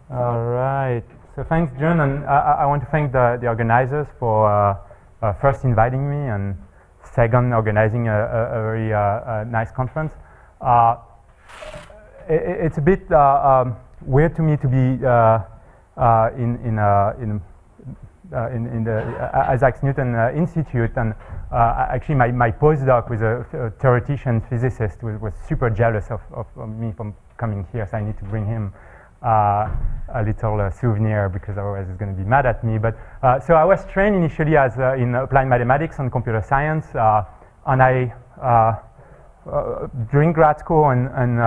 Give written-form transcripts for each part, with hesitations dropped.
All right. So thanks, June, and I want to thank the organizers for first inviting me and second organizing a very nice conference. It's a bit weird to me to be in the Isaac Newton Institute, and actually my postdoc was a theoretician physicist who was super jealous of me from coming here, so I need to bring him a little souvenir because otherwise he's going to be mad at me. But so I was trained initially as in applied mathematics and computer science, and I during grad school and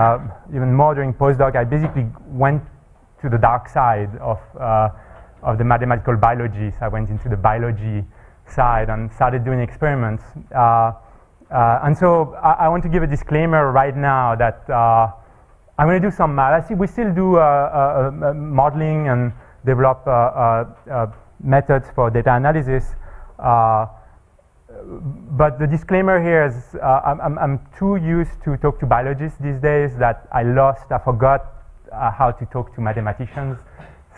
even more during postdoc, I basically went to the dark side of the mathematical biology. So I went into the biology side and started doing experiments. And so I want to give a disclaimer right now that I'm going to do some math. We still do modeling and develop methods for data analysis. But the disclaimer here is I'm too used to talk to biologists these days that I forgot how to talk to mathematicians.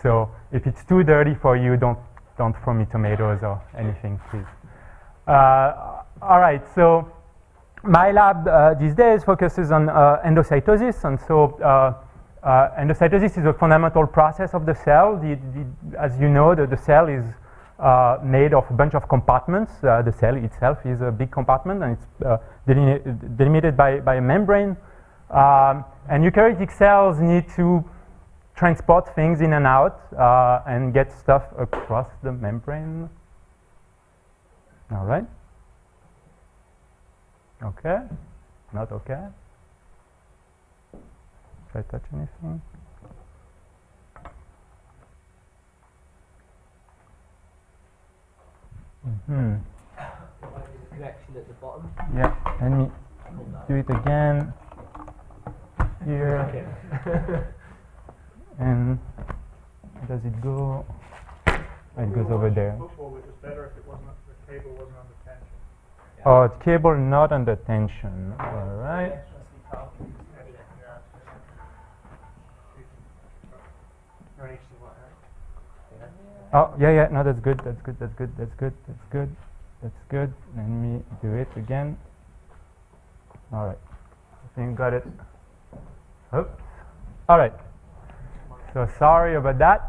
So if it's too dirty for you, don't throw me tomatoes or anything, please. All right, so my lab these days focuses on endocytosis, and so endocytosis is a fundamental process of the cell. As you know, the cell is made of a bunch of compartments. The cell itself is a big compartment, and it's delimited by a membrane. And eukaryotic cells need to transport things in and out and get stuff across the membrane. All right. Okay. Not okay. Did I touch anything? Mm-hmm. Connection at the bottom. Yeah, let me do it again here. And does it go? It goes over there. Football, it was better if it wasn't, the cable wasn't under tension. Yeah. Oh, the cable not under tension. All right. Oh, yeah, no, that's good, that's good. Let me do it again. All right, I think got it. Oops. All right, so sorry about that.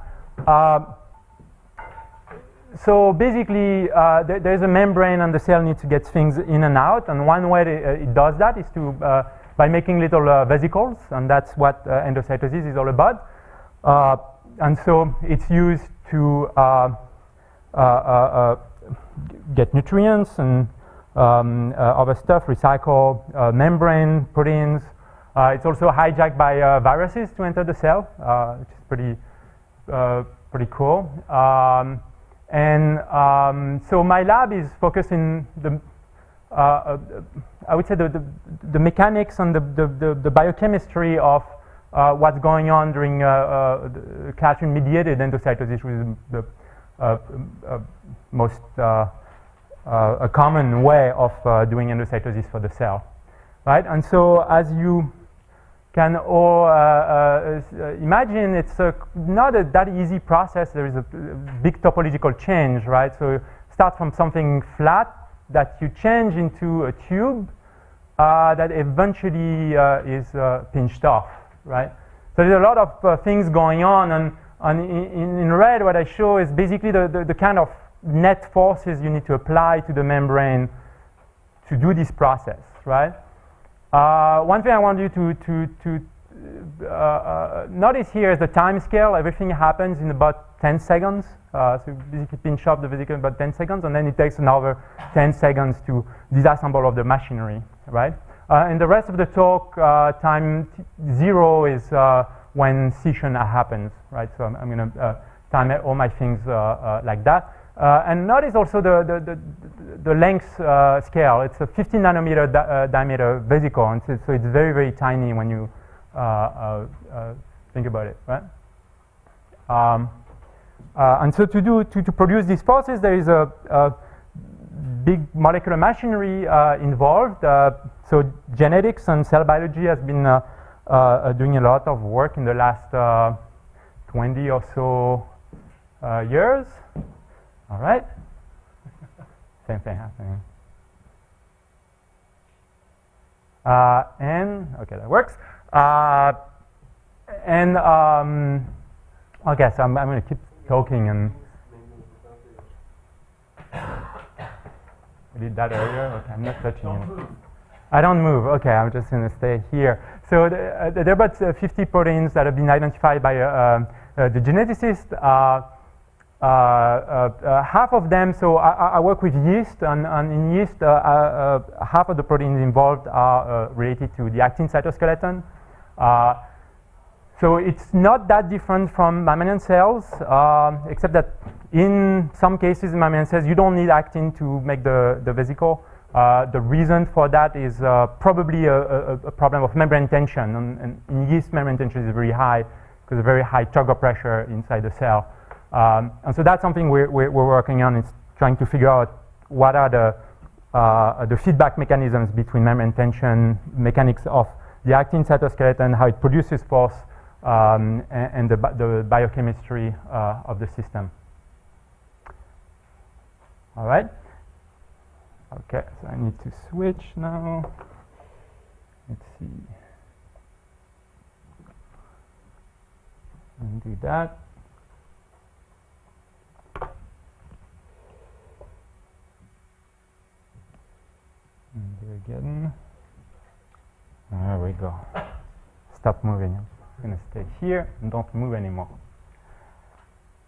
So basically, there's a membrane and the cell needs to get things in and out, and one way it does that is to by making little vesicles, and that's what endocytosis is all about. And so it's used to get nutrients and other stuff, recycle membrane, proteins. It's also hijacked by viruses to enter the cell, which is pretty cool. So my lab is focused in the, I would say the mechanics and the biochemistry of what's going on during the clathrin-mediated endocytosis, which is the most a common way of doing endocytosis for the cell, right? And so, as you can all imagine, it's not that easy process. There is a big topological change, right? So you start from something flat that you change into a tube that eventually is pinched off, right? So there's a lot of things going on, and in red what I show is basically the kind of net forces you need to apply to the membrane to do this process, right? One thing I want you to notice here is the time scale. Everything happens in about 10 seconds. So you basically pinch off the vesicle in about 10 seconds, and then it takes another 10 seconds to disassemble all the machinery, right? And the rest of the talk, time 0 is when scission happens, right? So I'm going to time all my things like that. And notice also the length scale. It's a 15 nanometer diameter vesicle, and so it's very, very tiny when you think about it, right? And so to produce these forces, there is a big molecular machinery involved. So genetics and cell biology has been doing a lot of work in the last 20 or so years. All right. Same thing happening. And okay, that works. Okay, so I'm going to keep talking and. I did that earlier. Okay, I'm not touching it. I don't move. Okay, I'm just going to stay here. So there are about 50 proteins that have been identified by the geneticist. Half of them, so I work with yeast, and in yeast, half of the proteins involved are related to the actin cytoskeleton. So it's not that different from mammalian cells, except that in some cases in mammalian cells, you don't need actin to make the vesicle. The reason for that is probably a problem of membrane tension, and in yeast, membrane tension is very high because of very high turgor pressure inside the cell. And so that's something we're working on, is trying to figure out what are the feedback mechanisms between membrane tension, mechanics of the actin cytoskeleton, how it produces force, and the biochemistry of the system. All right. Okay, so I need to switch now. Let's see. And do that. And do again. There we go. Stop moving. I'm going to stay here and don't move anymore.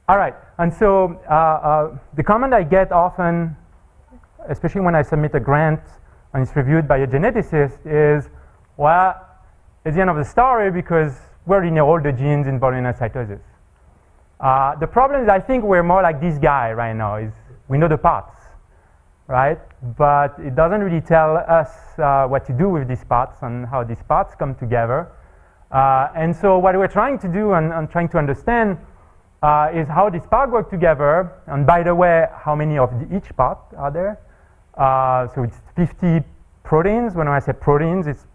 All right, and so the comment I get often, especially when I submit a grant and it's reviewed by a geneticist, is, well, it's the end of the story because we already know all the genes involved in endocytosis. The problem is I think we're more like this guy right now, is we know the parts, right? But it doesn't really tell us what to do with these parts and how these parts come together. And so what we're trying to do and trying to understand is how these parts work together. And by the way, how many of each part are there? So it's 50 proteins. When I say proteins, it's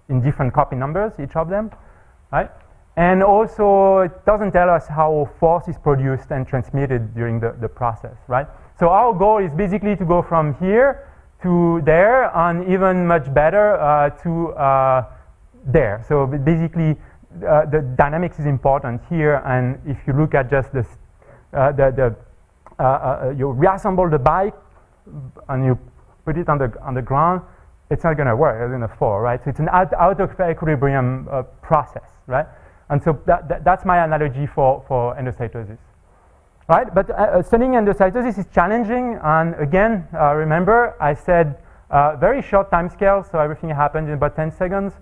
in different copy numbers, each of them, right? And also, it doesn't tell us how force is produced and transmitted during the process, right? So our goal is basically to go from here to there, and even much better to there. So basically, the dynamics is important here, and if you look at just this, you reassemble the bike and you put it on the ground, it's not going to work. It's going to fall, right? So it's an out of equilibrium process, right? And so that's my analogy for endocytosis, right? But studying endocytosis is challenging, and again, remember I said very short time scale, so everything happens in about 10 seconds.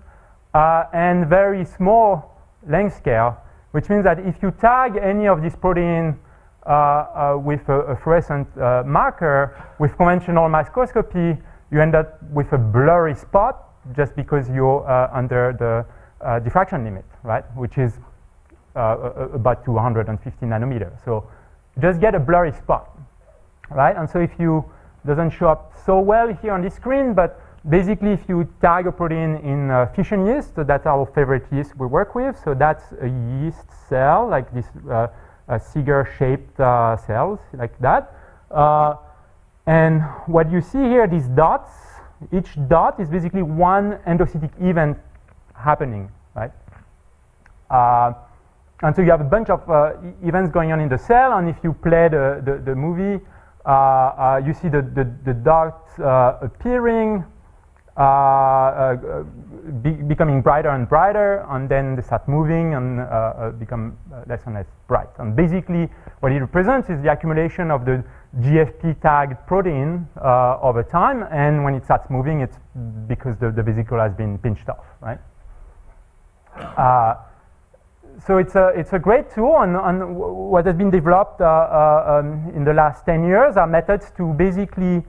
And very small length scale, which means that if you tag any of these proteins with a fluorescent marker with conventional microscopy, you end up with a blurry spot just because you're under the diffraction limit, right? Which is about 250 nanometers. So just get a blurry spot, right? And so if you doesn't show up so well here on this screen, but basically, if you tag a protein in fission yeast, so that's our favorite yeast we work with. So that's a yeast cell, like this cigar-shaped cells, like that. And what you see here, these dots, each dot is basically one endocytic event happening, right? And so you have a bunch of events going on in the cell, and if you play the movie, you see the dots appearing, becoming brighter and brighter, and then they start moving and become less and less bright. And basically, what it represents is the accumulation of the GFP-tagged protein over time, and when it starts moving, it's because the vesicle has been pinched off, right? So it's a great tool, and what has been developed in the last 10 years are methods to basically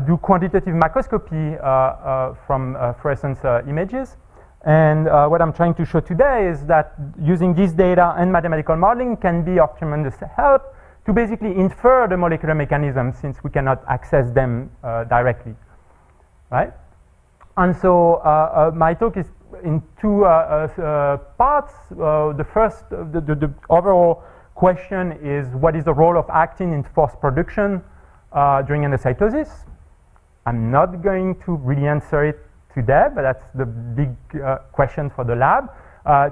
do quantitative microscopy from fluorescence images. And what I'm trying to show today is that using this data and mathematical modeling can be of tremendous help to basically infer the molecular mechanisms, since we cannot access them directly, right? And so my talk is in two parts. The first, the overall question is, what is the role of actin in force production during endocytosis? I'm not going to really answer it today, but that's the big question for the lab.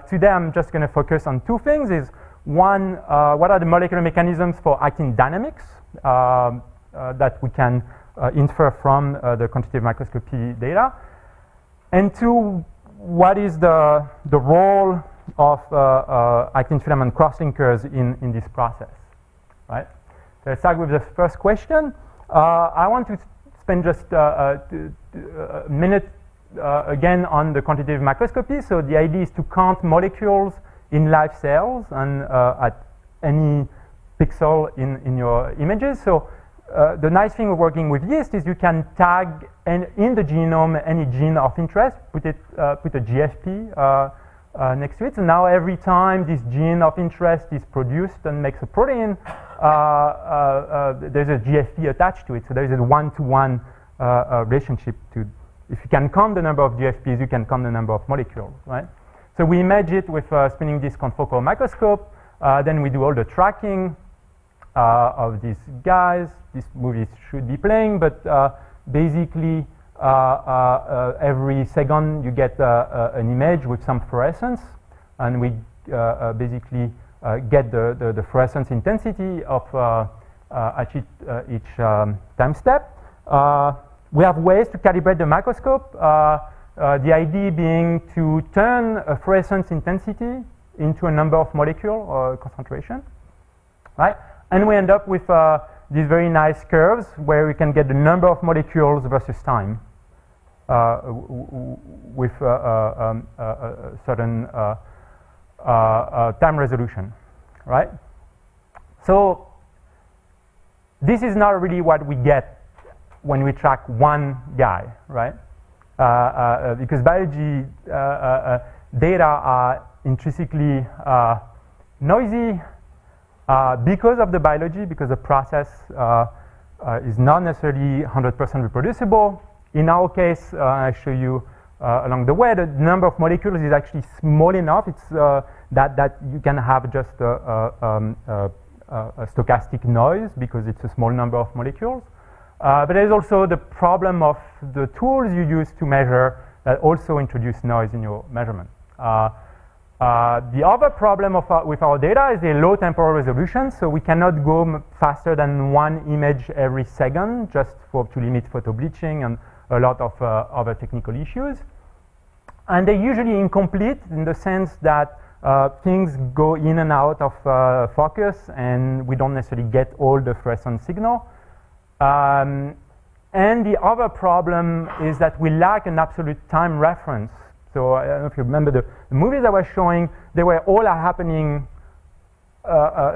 Today I'm just going to focus on two things. Is one, what are the molecular mechanisms for actin dynamics that we can infer from the quantitative microscopy data? And two, what is the role of actin filament cross-linkers in this process, right? So let's start with the first question. I want to spend just a minute again on the quantitative microscopy. So the idea is to count molecules in live cells and at any pixel in your images. So the nice thing of working with yeast is you can tag in the genome any gene of interest, put a GFP next to it. So now every time this gene of interest is produced and makes a protein, there's a GFP attached to it. So there's a one-to-one relationship to, if you can count the number of GFPs, you can count the number of molecules, right? So we image it with a spinning disk confocal microscope. Then we do all the tracking of these guys. These movies should be playing, but basically every second you get an image with some fluorescence, and we basically get the fluorescence intensity of at each time step. We have ways to calibrate the microscope. The idea being to turn a fluorescence intensity into a number of molecule or concentration, right? And we end up with these very nice curves where we can get the number of molecules versus time with a certain time resolution, right? So this is not really what we get when we track one guy, right? Because biology data are intrinsically noisy because of the biology, because the process is not necessarily 100% reproducible. In our case, I show you along the way, the number of molecules is actually small enough. It's that you can have just a stochastic noise because it's a small number of molecules. But there's also the problem of the tools you use to measure that also introduce noise in your measurement. The other problem with our data is the low temporal resolution, so we cannot go faster than one image every second just to limit photo bleaching and a lot of other technical issues. And they're usually incomplete in the sense that things go in and out of focus, and we don't necessarily get all the fluorescent signal. And the other problem is that we lack an absolute time reference. So I don't know if you remember the movies I was showing, they were all happening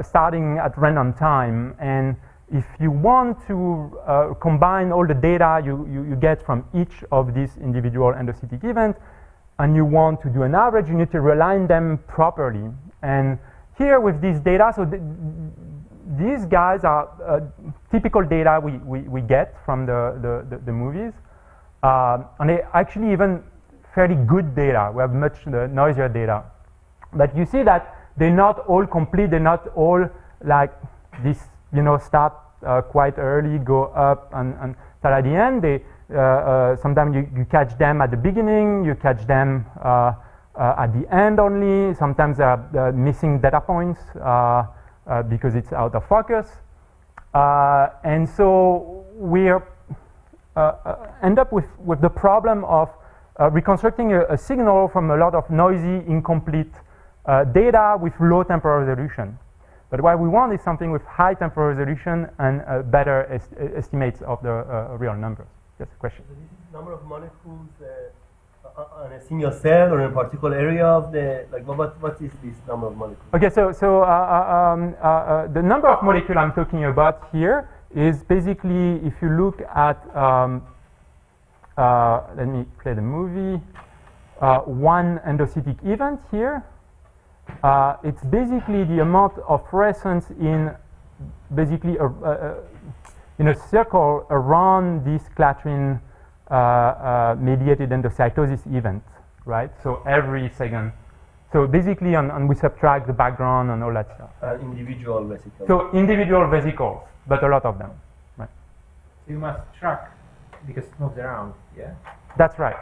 starting at random time. And if you want to combine all the data you get from each of these individual endocytic events, and you want to do an average, you need to realign them properly. And here with this data, so these guys are typical data we get from the movies. And they actually even fairly good data. We have much noisier data. But you see that they're not all complete. They're not all like this, start quite early, go up, and till at the end. They sometimes you catch them at the beginning, you catch them at the end only. Sometimes they're missing data points because it's out of focus. And so we end up with the problem of reconstructing a signal from a lot of noisy, incomplete data with low temporal resolution. But what we want is something with high temporal resolution and better estimates of the real numbers. Yes, question? So this is number of molecules on a single cell or in a particular area of the, like what is this number of molecules? Okay, so the number of molecules I'm talking about here is basically, if you look at, let me play the movie, one endocytic event here. It's basically the amount of fluorescence in basically in a circle around this clathrin-mediated endocytosis event. right? So every second. So basically, we subtract the background and all that stuff. Individual vesicles. So individual vesicles, but a lot of them, right? You must track because it moves around, yeah? That's right.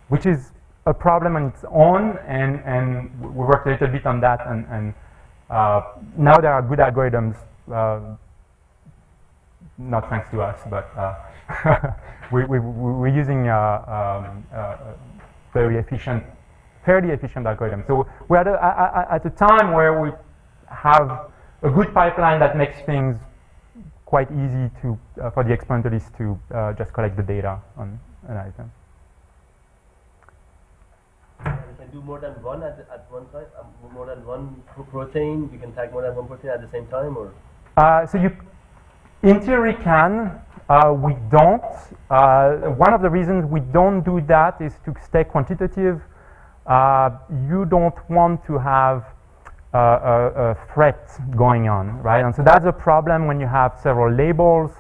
Which is a problem on its own, and we worked a little bit on that, and now there are good algorithms, not thanks to us, but we're using fairly efficient algorithm. So we're at a time where we have a good pipeline that makes things quite easy to for the experimentalists to just collect the data on an item. You can do more than one at one time. More than one protein. You can tag more than one protein at the same time, or so you, in theory, can. We don't. One of the reasons we don't do that is to stay quantitative. You don't want to have a threat going on, right? And so that's a problem when you have several labels.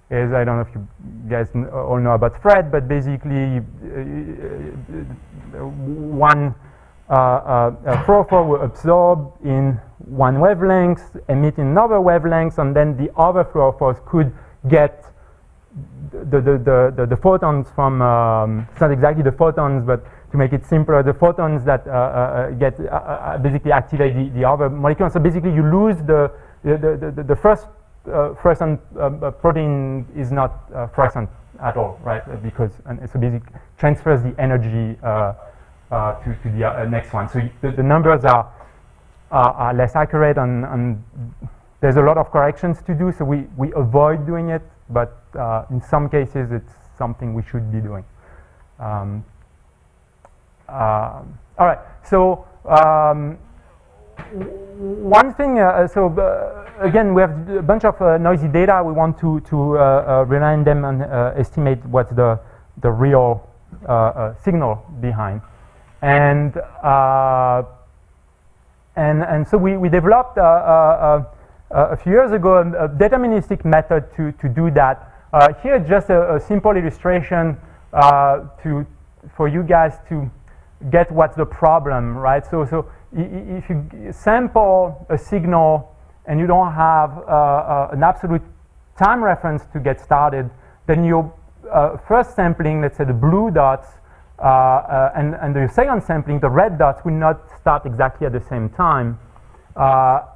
Is I don't know if you guys all know about thread, but basically one fluorophore will absorb in one wavelength, emit in another wavelength, and then the other fluorophores could get the photons from, it's not exactly the photons, but to make it simpler, the photons that get basically activate the other molecule. So basically you lose the first fluorescent protein is not fluorescent at all, right? Because so basically transfers the energy to the next one. So the numbers are less accurate, and there's a lot of corrections to do. So we avoid doing it, but in some cases it's something we should be doing. All right. So one thing. Again, we have a bunch of noisy data. We want to rely on them and estimate what's the real signal behind. And so we developed a few years ago a deterministic method to do that. Here, just a simple illustration for you guys to get what's the problem, right? So if you sample a signal and you don't have an absolute time reference to get started, then your first sampling, let's say the blue dots, and the second sampling, the red dots, will not start exactly at the same time.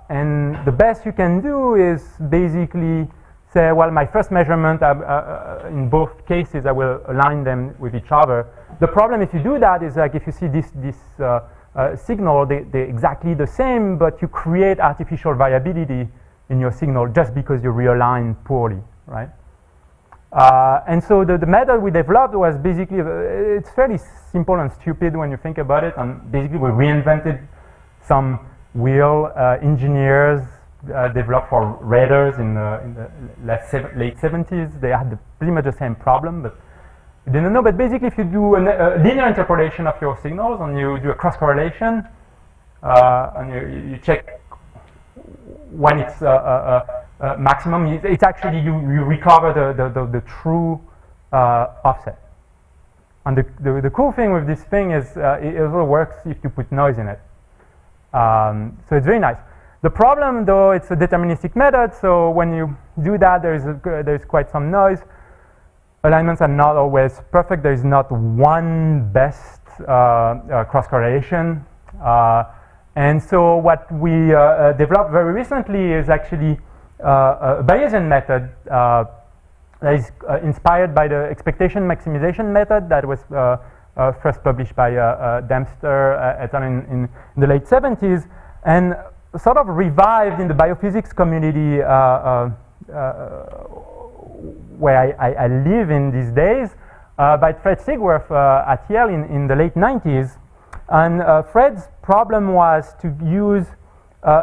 And the best you can do is basically say, well, my first measurement, in both cases, I will align them with each other. The problem if you do that is like if you see this signal, they're exactly the same, but you create artificial variability in your signal just because you realign poorly, right? And so the method we developed was basically, it's fairly simple and stupid when you think about it, and basically we reinvented some wheel engineers developed for radars in the late 70s. They had pretty much the same problem, but you didn't know. But basically, if you do a linear interpolation of your signals and you do a cross correlation, and you check when it's maximum, it's actually you recover the true offset. And the cool thing with this thing is it also works if you put noise in it. So it's very nice. The problem, though, it's a deterministic method. So when you do that, there's quite some noise. Alignments are not always perfect. There is not one best cross correlation. And so what we developed very recently is actually a Bayesian method that is inspired by the expectation maximization method that was first published by Dempster et al. In the late 70s, and sort of revived in the biophysics community where I live in these days by Fred Sigworth at Yale in the late 90s. And Fred's problem was to use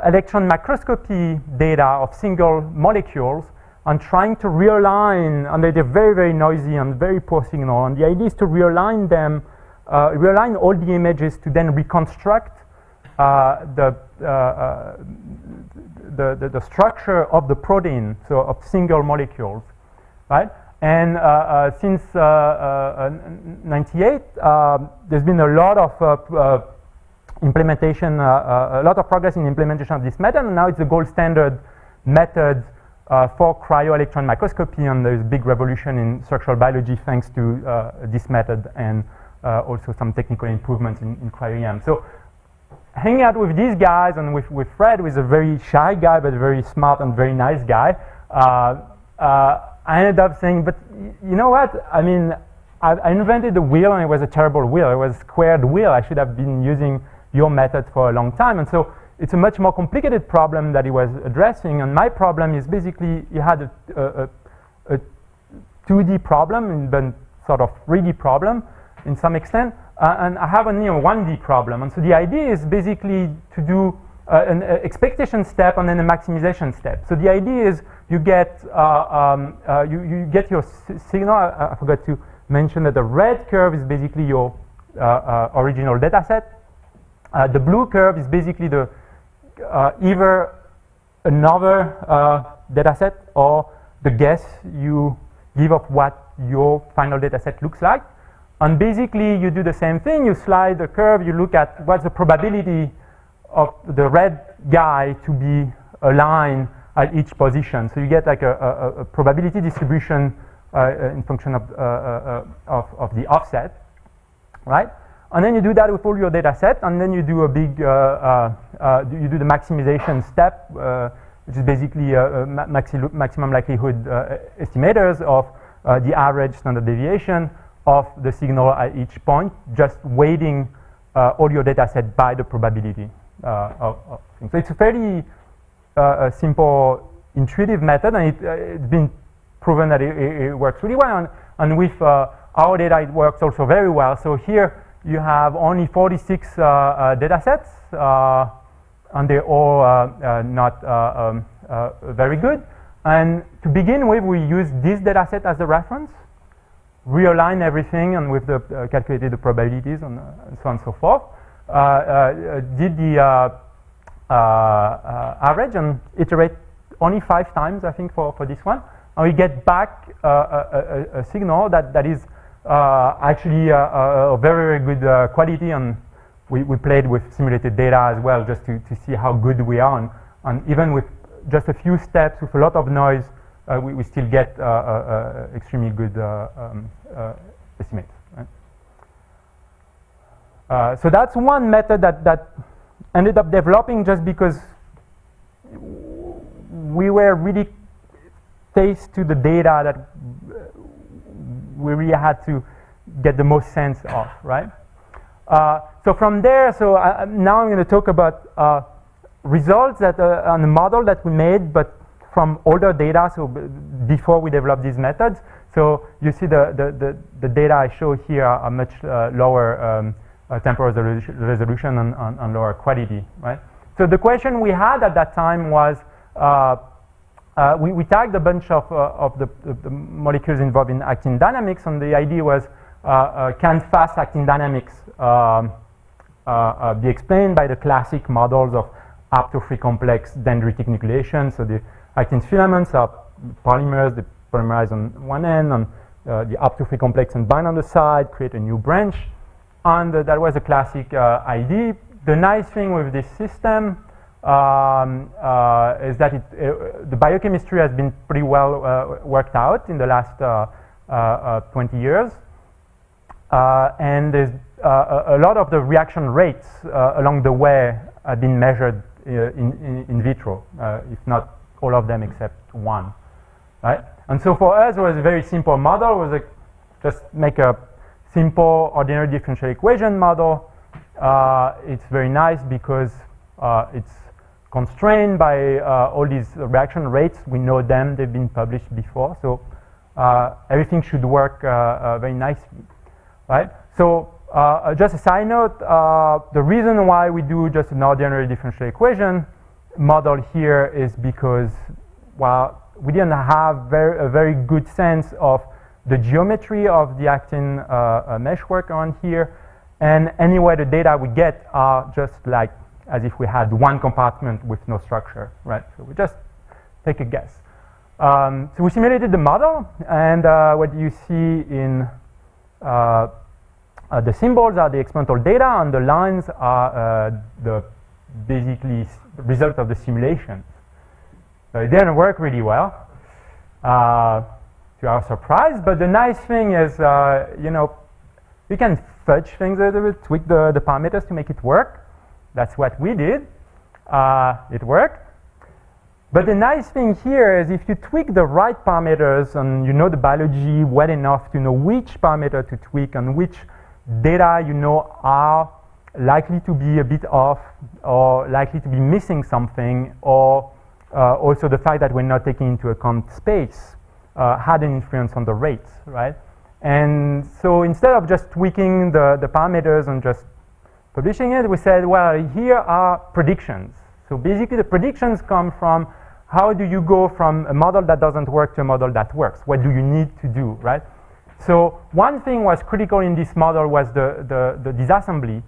electron microscopy data of single molecules and trying to realign, and they're very, very noisy and very poor signal. And the idea is to realign them, realign all the images to then reconstruct the structure of the protein, so of single molecules, right? And since 98, there's been a lot of implementation, a lot of progress in implementation of this method, and now it's the gold standard method for cryo-electron microscopy, and there's a big revolution in structural biology thanks to this method and also some technical improvements in cryo-EM. So hanging out with these guys and with Fred, who is a very shy guy but very smart and very nice guy, I ended up saying, but you know what? I mean, I invented the wheel, and it was a terrible wheel. It was a squared wheel. I should have been using your method for a long time. And so it's a much more complicated problem that he was addressing. And my problem is basically he had a 2D problem, but sort of 3D problem in some extent. And I have only a 1D problem. And so the idea is basically to do an expectation step and then a maximization step. So the idea is you get you get your signal. I forgot to mention that the red curve is basically your original data set. The blue curve is basically the either another data set or the guess you give of what your final data set looks like. And basically you do the same thing. You slide the curve. You look at what's the probability of the red guy to be aligned at each position. So you get like a probability distribution in function of the offset, right? And then you do that with all your data set, and then you do a big, you do the maximization step, which is basically maximum likelihood estimators of the average standard deviation of the signal at each point, just weighting all your data set by the probability of things. So it's a fairly simple, intuitive method, and it's been proven that it works really well. And with our data, it works also very well. So here you have only 46 data sets, and they're all not very good. And to begin with, we use this data set as a reference, realign everything, and with the calculated the probabilities and so on and so forth. Did the average and iterate only 5 times, I think, for this one. And we get back a signal that is actually a very, very good quality, and we played with simulated data as well just to see how good we are. And even with just a few steps, with a lot of noise, we still get extremely good estimates. Right? So that's one method that ended up developing just because we were really faced to the data that we really had to get the most sense of, right? So from there, now I'm going to talk about results that on the model that we made, but from older data, so before we developed these methods. So you see the data I show here are much lower temporal resolution and lower quality, right? So the question we had at that time was, we tagged a bunch of the molecules involved in actin dynamics, and the idea was, can fast actin dynamics be explained by the classic models of apto-free complex dendritic nucleation? So the actin filaments are polymers, they polymerize on one end, and the apto-free complex and bind on the side, create a new branch. And that was a classic idea. The nice thing with this system is that the biochemistry has been pretty well worked out in the last 20 years. And there's a lot of the reaction rates along the way have been measured in vitro, if not all of them except one, right? And so for us, it was a very simple model. It was like just make a simple ordinary differential equation model. It's very nice because it's constrained by all these reaction rates. We know them, they've been published before. So everything should work very nicely, right? So just a side note, the reason why we do just an ordinary differential equation model here is because, well, we didn't have a very good sense of the geometry of the actin meshwork around here. And anyway, the data we get are just like as if we had one compartment with no structure, right? So we just take a guess. So we simulated the model, and what you see in the symbols are the experimental data, and the lines are the basically result of the simulation. So it didn't work really well, to our surprise. But the nice thing is, you know, we can fudge things a little bit, tweak the parameters to make it work. That's what we did. It worked. But the nice thing here is if you tweak the right parameters and you know the biology well enough to know which parameter to tweak and which data you know are likely to be a bit off or likely to be missing something, or also the fact that we're not taking into account space had an influence on the rates, right? And so instead of just tweaking the parameters and just publishing it, we said, well, here are predictions. So basically the predictions come from how do you go from a model that doesn't work to a model that works? What do you need to do, right? So one thing was critical in this model was the disassembly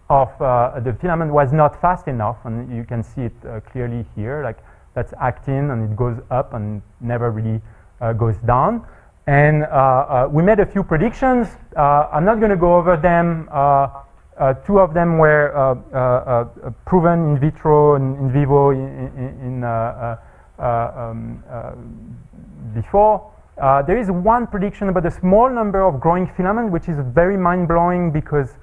of the filament was not fast enough, and you can see it clearly here. Like that's actin, and it goes up and never really goes down. And we made a few predictions. I'm not going to go over them. Two of them were proven in vitro and in vivo before. There is one prediction about a small number of growing filament, which is very mind-blowing because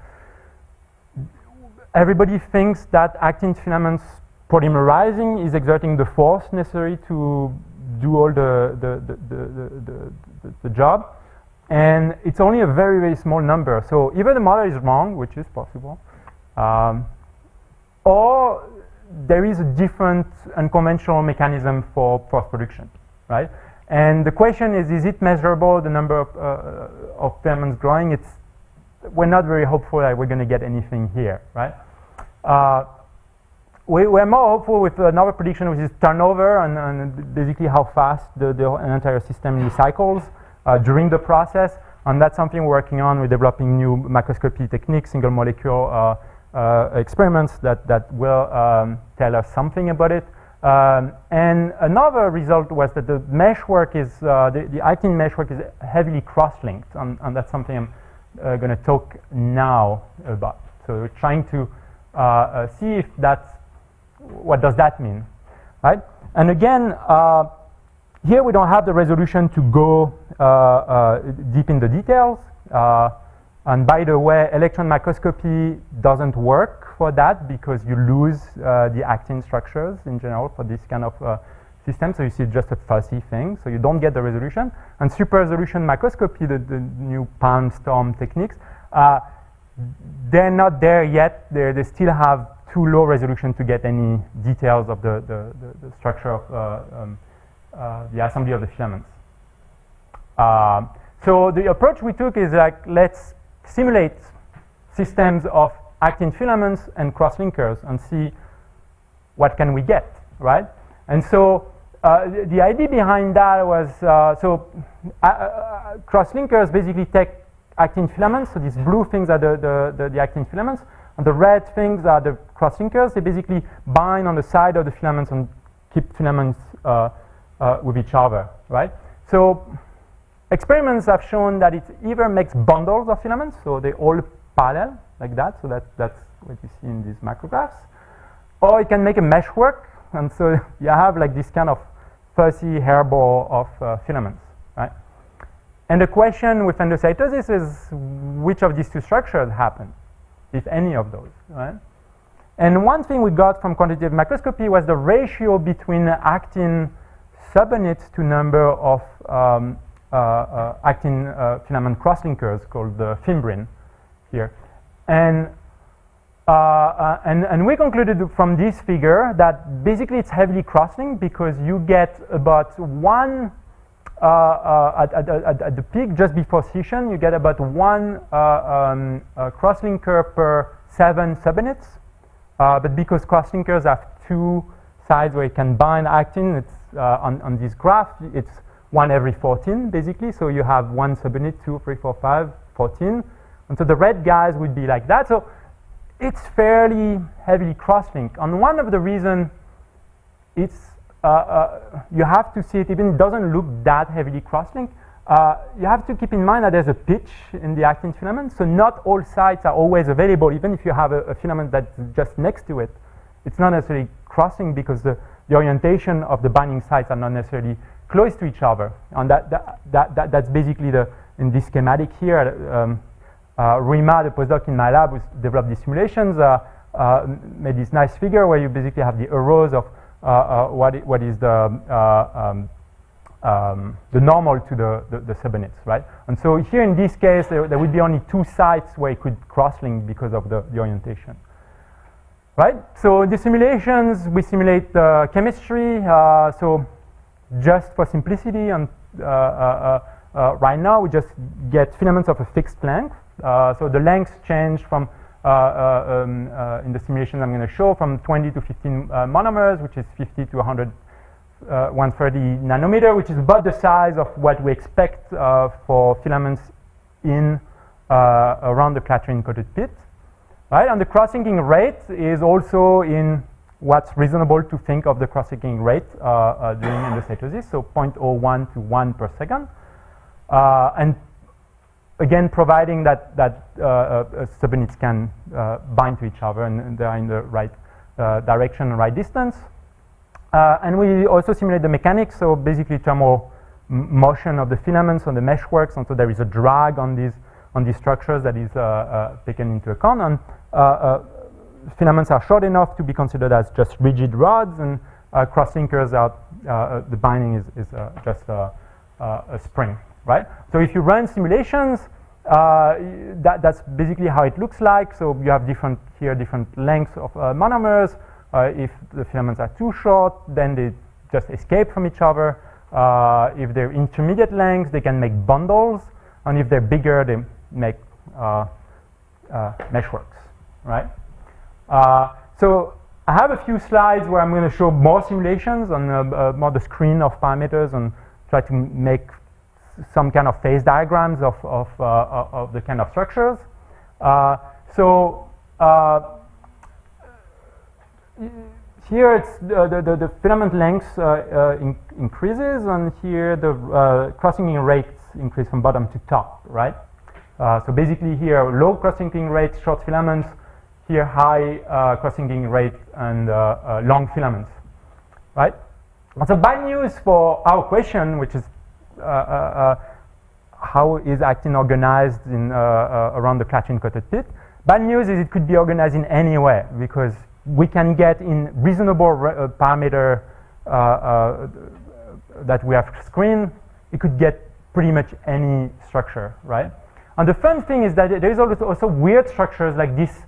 everybody thinks that actin filaments polymerizing is exerting the force necessary to do all the job. And it's only a very, very small number. So either the model is wrong, which is possible, or there is a different unconventional mechanism for post-production, right? And the question is it measurable, the number of filaments growing? We're not very hopeful that we're going to get anything here, right? We're more hopeful with another prediction, which is turnover, and basically how fast the entire system recycles during the process, and that's something we're working on. We're developing new microscopy techniques, single molecule experiments that will tell us something about it. And another result was that the meshwork is, the actin meshwork is heavily cross-linked, and that's something I'm going to talk now about. So we're trying to see if that's, what does that mean, right? And again, here we don't have the resolution to go deep in the details. And by the way, electron microscopy doesn't work for that because you lose the actin structures in general for this kind of system. So you see just a fuzzy thing. So you don't get the resolution. And super resolution microscopy, the new Storm techniques, they're not there yet. They still have too low resolution to get any details of the structure of the assembly of the filaments. So the approach we took is like, let's simulate systems of actin filaments and cross-linkers and see what can we get, right? And so the idea behind that was, cross-linkers basically take actin filaments, so these blue things are the actin filaments, and the red things are the cross-linkers. They basically bind on the side of the filaments and keep filaments with each other, right? So experiments have shown that it either makes bundles of filaments, so they all parallel like that, so that's what you see in these micrographs, or it can make a meshwork, and so you have like this kind of fuzzy hairball of filaments, right? And the question with endocytosis is which of these two structures happen, if any of those, right? And one thing we got from quantitative microscopy was the ratio between actin subunits to number of actin filament cross-linkers called the fimbrine here. And we concluded from this figure that basically it's heavily cross-linked because you get about one, at the peak just before scission, you get about one cross-linker per 7 subunits. But because cross-linkers have two sides where it can bind actin, it's on this graph, it's 1 every 14 basically. So you have 1 subunit, 2, 3, 4, 5, 14. And so the red guys would be like that. So it's fairly heavily cross-linked. And one of the reasons it's you have to see it, even it doesn't look that heavily cross-linked. You have to keep in mind that there's a pitch in the actin filament, so not all sites are always available, even if you have a filament that's just next to it. It's not necessarily crossing because the orientation of the binding sites are not necessarily close to each other. And that's basically in this schematic here. Rima, the postdoc in my lab, who developed these simulations, made this nice figure where you basically have the arrows of what is the normal to the subunits, right? And so here in this case, there would be only 2 sites where it could cross-link because of the orientation. Right, so in the simulations, we simulate the chemistry. So just for simplicity, and right now we just get filaments of a fixed length. So the lengths change from, in the simulation I'm going to show, from 20 to 15 monomers, which is 50 to 130 nanometer, which is about the size of what we expect for filaments in around the clathrin-coated pit. Right, and the cross-linking rate is also in what's reasonable to think of the cross-linking rate during endocytosis, so 0.01 to 1 per second. And again, providing that subunits can bind to each other and they are in the right direction and right distance. And we also simulate the mechanics, so basically thermal motion of the filaments on the meshworks, and so there is a drag on these structures that is taken into account. And filaments are short enough to be considered as just rigid rods, and cross-linkers are, the binding is just a spring, right? So if you run simulations, that's basically how it looks like. So you have different lengths of monomers. If the filaments are too short, then they just escape from each other. If they're intermediate lengths, they can make bundles, and if they're bigger, they make meshworks, right? So I have a few slides where I'm going to show more simulations on more the screen of parameters and try to make some kind of phase diagrams of the kind of structures. Here it's the filament length increases, and here the cross-linking rates increase from bottom to top, right? So basically here low cross-linking rate, short filaments, here high cross-linking rate and long filaments, right? And so bad news for our question, which is how is actin organized in around the clathrin-coated pit? Bad news is it could be organized in any way, because we can get in reasonable parameter that we have screened, it could get pretty much any structure, right? And the fun thing is that there is also weird structures like this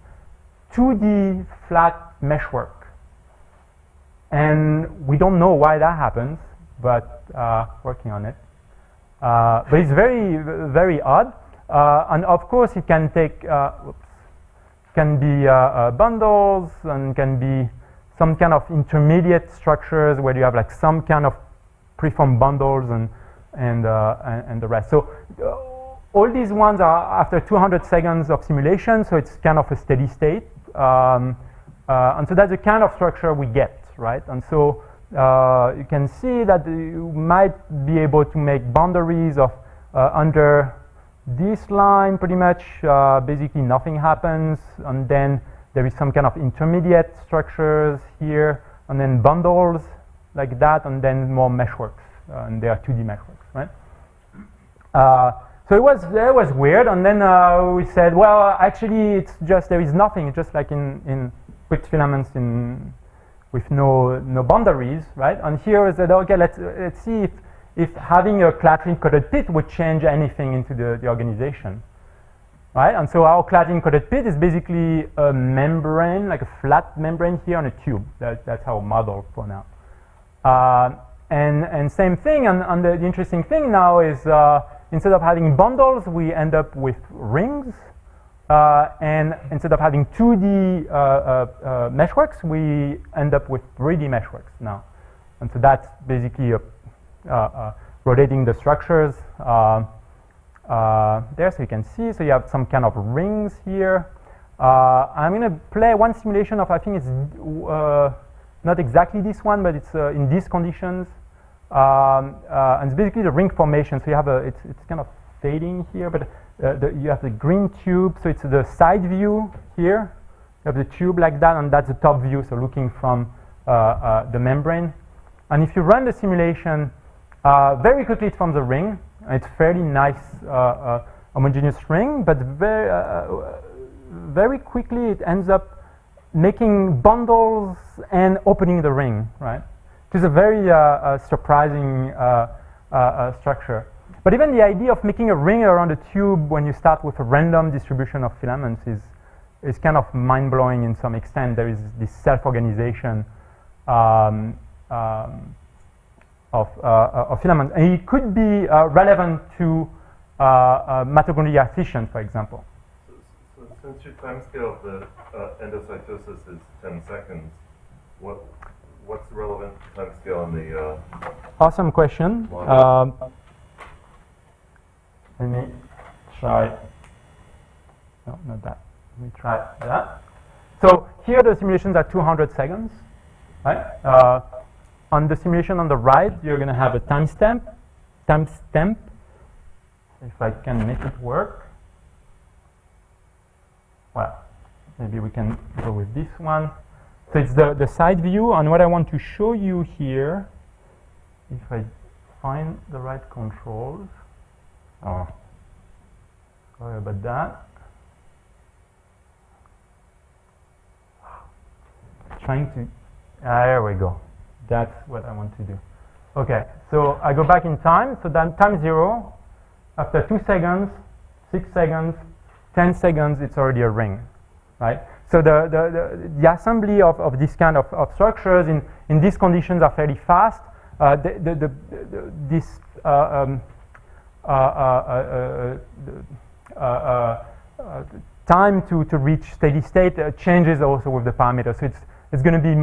2D flat meshwork. And we don't know why that happens, but working on it. But it's very, very odd. And of course, it can take, can be bundles, and can be some kind of intermediate structures where you have like some kind of preformed bundles and the rest. So all these ones are after 200 seconds of simulation, so it's kind of a steady state. And so that's the kind of structure we get, right? And so you can see that you might be able to make boundaries of under this line pretty much. Basically nothing happens, and then there is some kind of intermediate structures here, and then bundles like that, and then more meshworks, and they are 2D meshworks, right? So it was weird, and then we said, well, actually, it's just there is nothing. It's just like in with filaments with no boundaries, right? And here we said, okay, let's see if having a clathrin-coated pit would change anything into the organization, right? And so our clathrin-coated pit is basically a membrane, like a flat membrane here on a tube. That's our model for now. And same thing, and the interesting thing now is instead of having bundles, we end up with rings. And instead of having 2D meshworks, we end up with 3D meshworks now. And so that's basically rotating the structures there, so you can see. So you have some kind of rings here. I'm going to play one simulation of, I think it's not exactly this one, but it's in these conditions. And it's basically the ring formation. So you have it's kind of fading here, but you have the green tube. So it's the side view here. You have the tube like that, and that's the top view, so looking from the membrane. And if you run the simulation, very quickly it forms a ring. It's fairly nice homogeneous ring, but very quickly it ends up making bundles and opening the ring, right? Which is a very surprising structure. But even the idea of making a ring around a tube when you start with a random distribution of filaments is kind of mind-blowing in some extent. There is this self-organization of filaments. And it could be relevant to mitochondrial fission, for example. So since your time scale of the endocytosis is 10 seconds, what's the relevant time scale on the Awesome question. Let me try. No, not that. Let me try that. So here the simulations are 200 seconds, right? On the simulation on the right, you're going to have a timestamp. If I can make it work. Well, maybe we can go with this one. So it's the side view, and what I want to show you here, if I find the right controls. Oh, sorry about that. Trying to, there we go. That's what I want to do. Okay, so I go back in time. So then time 0, after 2 seconds, 6 seconds, 10 seconds, it's already a ring, right? So the assembly of this kind of structures in these conditions are fairly fast. This time to reach steady state changes also with the parameters. So it's going to be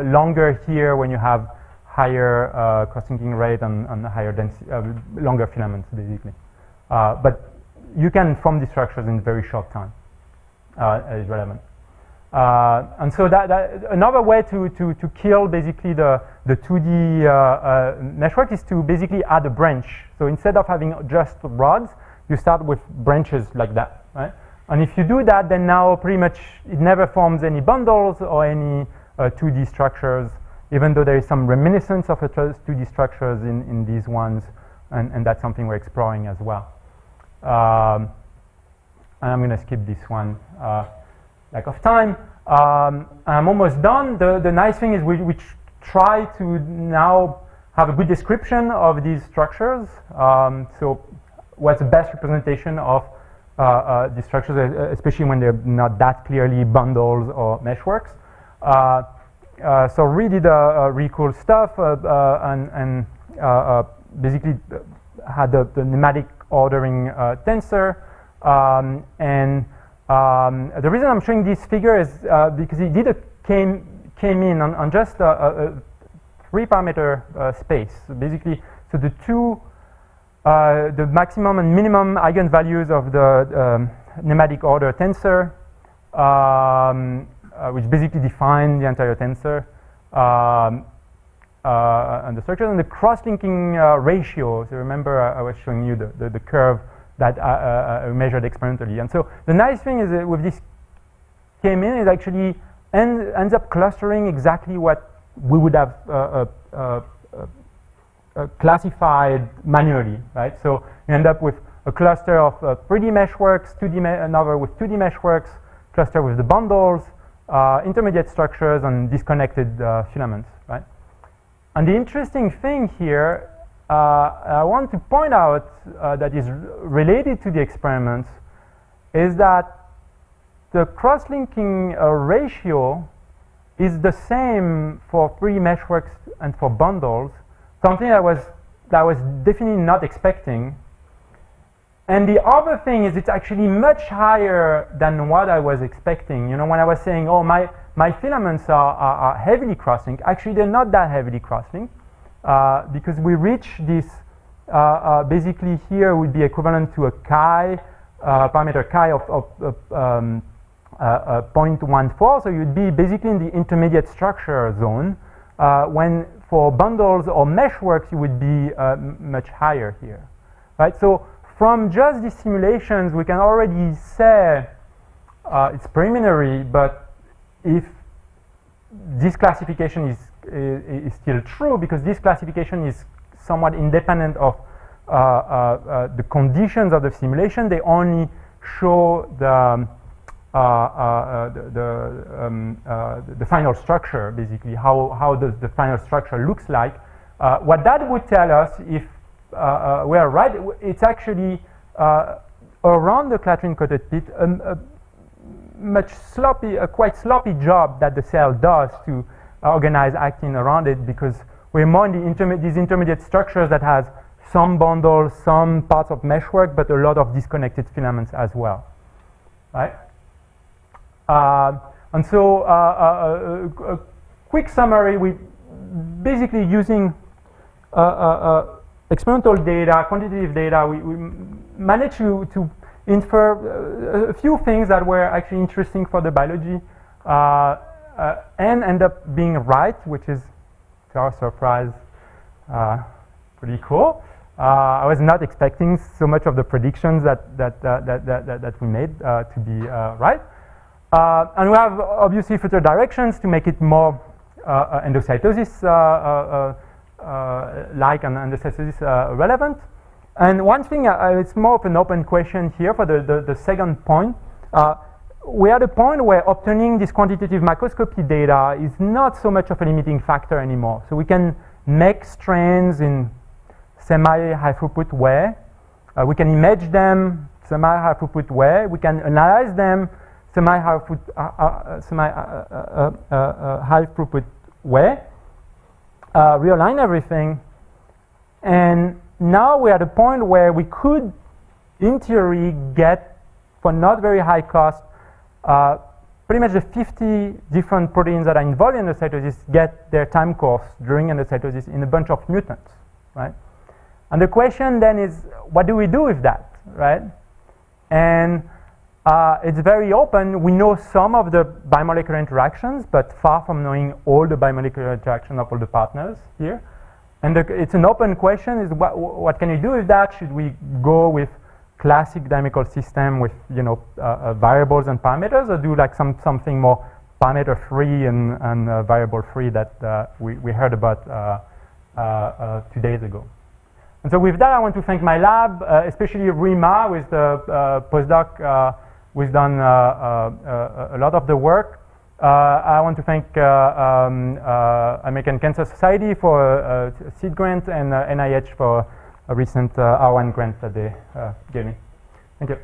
longer here when you have higher cross-linking rate and higher density, longer filaments basically. But you can form these structures in very short time. Is relevant. And so that another way to kill basically the 2D meshwork is to basically add a branch. So instead of having just rods, you start with branches like that, right? And if you do that, then now pretty much it never forms any bundles or any 2D structures, even though there is some reminiscence of 2D structures in these ones, and that's something we're exploring as well. And I'm going to skip this one. Lack of time. I'm almost done. The nice thing is we try to now have a good description of these structures. So what's the best representation of these structures, especially when they're not that clearly bundles or meshworks. So we did really cool stuff and basically had the nematic ordering tensor. The reason I'm showing this figure is because it came in on just a 3-parameter space. So basically, so the maximum and minimum eigenvalues of the nematic order tensor, which basically define the entire tensor, and the structure, and the cross-linking ratio. So remember, I was showing you the curve that I measured experimentally. And so the nice thing is that with this K-min, it actually ends up clustering exactly what we would have classified manually, right? So you end up with a cluster of 3D meshworks, another with 2D meshworks, cluster with the bundles, intermediate structures, and disconnected filaments, right? And the interesting thing here, I want to point out that is related to the experiments, is that the cross-linking ratio is the same for 3D meshworks and for bundles, something that I was definitely not expecting. And the other thing is it's actually much higher than what I was expecting. You know, when I was saying, oh, my filaments are heavily cross-linked, actually they're not that heavily cross-linked because we reach this, basically here would be equivalent to a chi, parameter chi of 0.14, so you'd be basically in the intermediate structure zone. when for bundles or meshworks, you would be much higher here, right? So from just these simulations, we can already say it's preliminary, but if this classification is still true, because this classification is somewhat independent of the conditions of the simulation, they only show the final structure, basically, how does the final structure looks like. What that would tell us, if we are right, it's actually around the clathrin-coated pit, a quite sloppy job that the cell does to organize actin around it, because we're more in these intermediate structures that has some bundles, some parts of meshwork, but a lot of disconnected filaments as well, right? And so a quick summary, we basically using experimental data, quantitative data, we managed to infer a few things that were actually interesting for the biology and end up being right, which is, to our surprise, pretty cool. I was not expecting so much of the predictions that we made to be right. And we have obviously future directions to make it more endocytosis like and endocytosis relevant. And one thing, it's more of an open question here for the second point. We're at a point where obtaining this quantitative microscopy data is not so much of a limiting factor anymore. So we can make strains in semi-high throughput way. We can image them semi-high throughput way. We can analyze them semi-high throughput way. Realign everything. And now we're at a point where we could, in theory, get, for not very high cost, pretty much the 50 different proteins that are involved in endocytosis get their time course during endocytosis in a bunch of mutants, right? And the question then is, what do we do with that, right? And it's very open. We know some of the bimolecular interactions, but far from knowing all the bimolecular interactions of all the partners here. And it's an open question, is what can you do with that? Should we go with classic dynamical system with, you know, variables and parameters, or do like something more parameter free and variable free that we heard about 2 days ago? And so with that, I want to thank my lab, especially Rima with the postdoc who's done a lot of the work. I want to thank American Cancer Society for a seed grant and NIH for a recent R1 grant that they gave me. Thank you.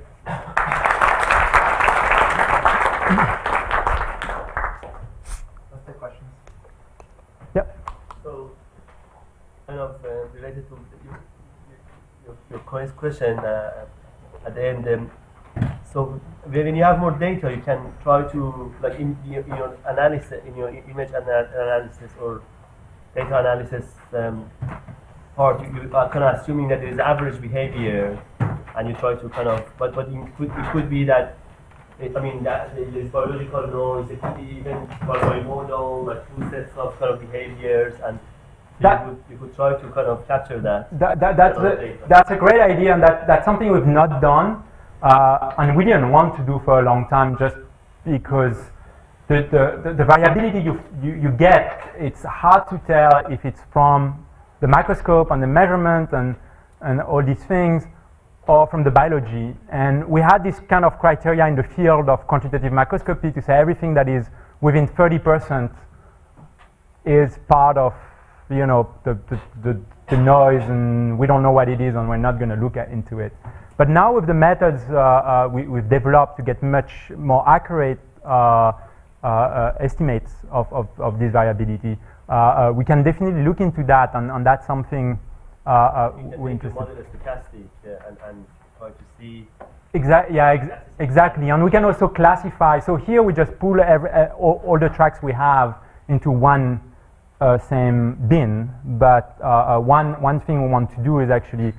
Let's take questions. Yep. So, kind of related to your question at the end. So when you have more data, you can try to, like in your analysis, in your image analysis or data analysis part, you are kind of assuming that there is average behavior, and you try to kind of, but it could be that, that there is biological noise. It could be even bimodal, like two sets of kind of behaviors, and you could try to kind of capture that. That's a great idea, and that's something we've not done. And we didn't want to do for a long time, just because the variability you get, it's hard to tell if it's from the microscope and the measurement and all these things, or from the biology. And we had this kind of criteria in the field of quantitative microscopy to say everything that is within 30% is part of, you know, the noise, and we don't know what it is, and we're not going to look into it. But now with the methods we've developed to get much more accurate estimates of this variability, we can definitely look into that, and that's something we're interested in. Model is stochastic and try to see. Exactly. And we can also classify. So here we just pull all the tracks we have into one same bin. But one thing we want to do is actually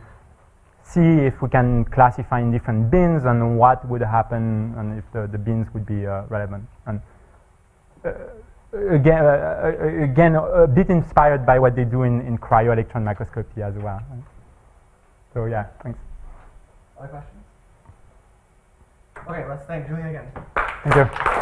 see if we can classify in different bins and what would happen, and if the bins would be relevant. And again, a bit inspired by what they do in cryo-electron microscopy as well. So yeah, thanks. Other questions? Okay, let's thank Julien again. Thank you.